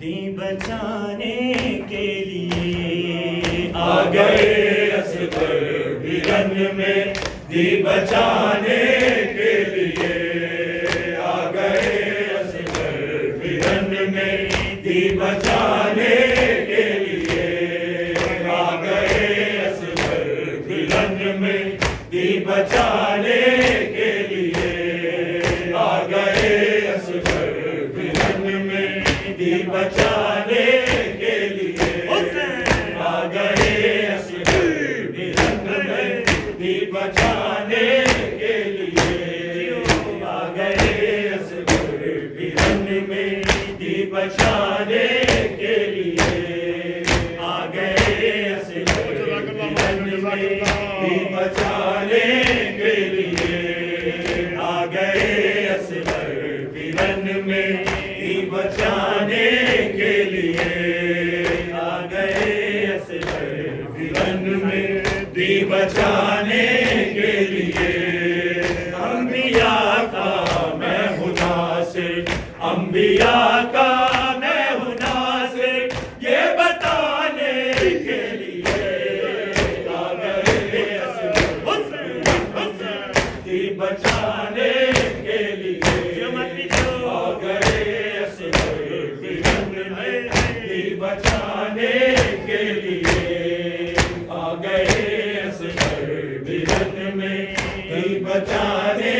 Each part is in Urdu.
دی بچانے کے لیے آ گئے اصغر برن میں دی بچانے کے لیے آ گئے اصغر برن میں دی بچانے کے لیے آ گئے اصغر برن میں دی بچانے کے لیے آ گئے اصغر برن میں دی بچانے کے لیے آ گئے اصغر برن میں دی بچانے کے لیے آ گئے اصغر برن میں دی بچانے کے لیے آ گئے اصغر برن میں دی بچانے کے لیے آ گئے اصغر برن میں دی بچانے کے لیے انبیاء کا میں ہوں ناصر انبیاء کا میں ہوں ناصر یہ بتانے کے لیے آ گئے اصغر دی بچانے کے لیے آ گئے اصغر برن میں دی بچانے کے لیے آ گئے برن میں دی بچانے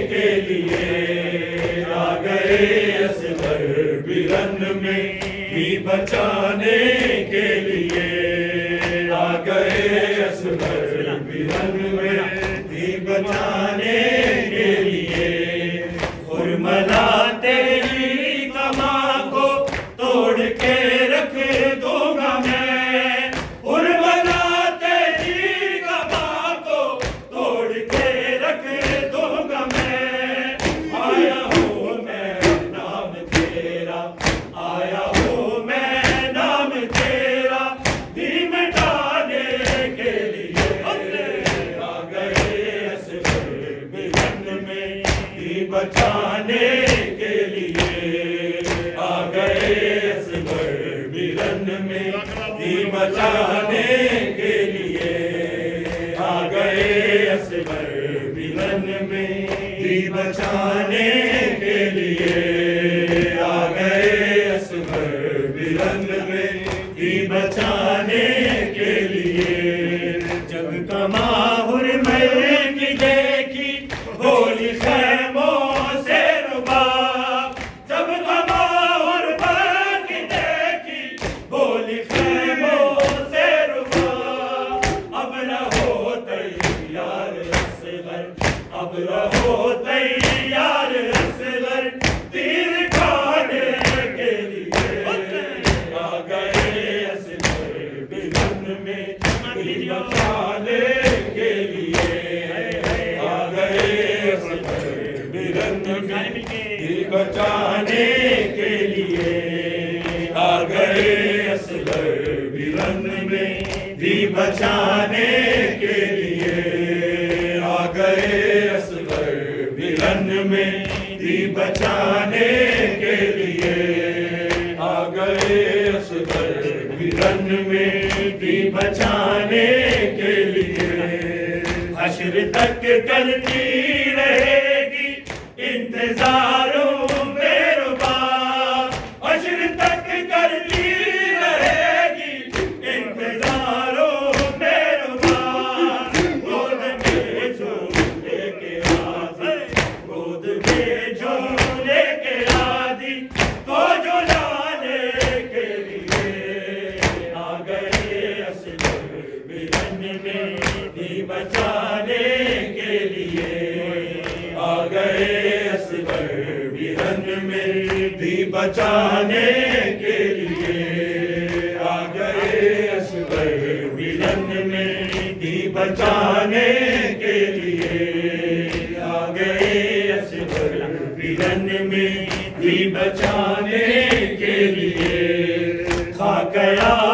کے لیے آ گئے اصغر برن میں دی بچانے کے لیے آ گئے اصغر برن میں دی بچانے کے لیے حرملا تیری کماں کو توڑ کے رکھ دوں گا میں حرملا بچانے کے لیے آ گئے اصغر برن میں دی بچانے کے لیے آ گئے اصغر برن میں دی بچانے کے لیے آ گئے اصغر برن میں دی بچانے کے لیے جب کما حرمے کی دیکھی بولی خیموں سے ربا جب کما حرمے کی دیکھی بولی خیموں سے ربا اب رہو تیار اصغر اب رہو تیار اصغر تیر کھانے کے لیے آ گئے اصغر برن میں دی بچانے کے لیے آ گئے اصغر برن میں دی بچانے کے لیے آ گئے اصغر برن میں دی بچانے کے لیے آ گئے اصغر برن میں دی بچانے کے لیے آ گئے اصغر برن میں دی بچانے کے لیے حشر تک کرتی رہے گی انتظاروں بے ربا حشر تک کرتی رہے گی انتظاروں بے ربا گود میں جو لے کے حاضر گود میں جو گئے اصغر ویرن میں دی بچانے کے لیے آ گئے اصغر ویرن میں دی بچانے کے لیے آ گئے اصغر ویرن میں دی بچانے کے لیے تھا قیامت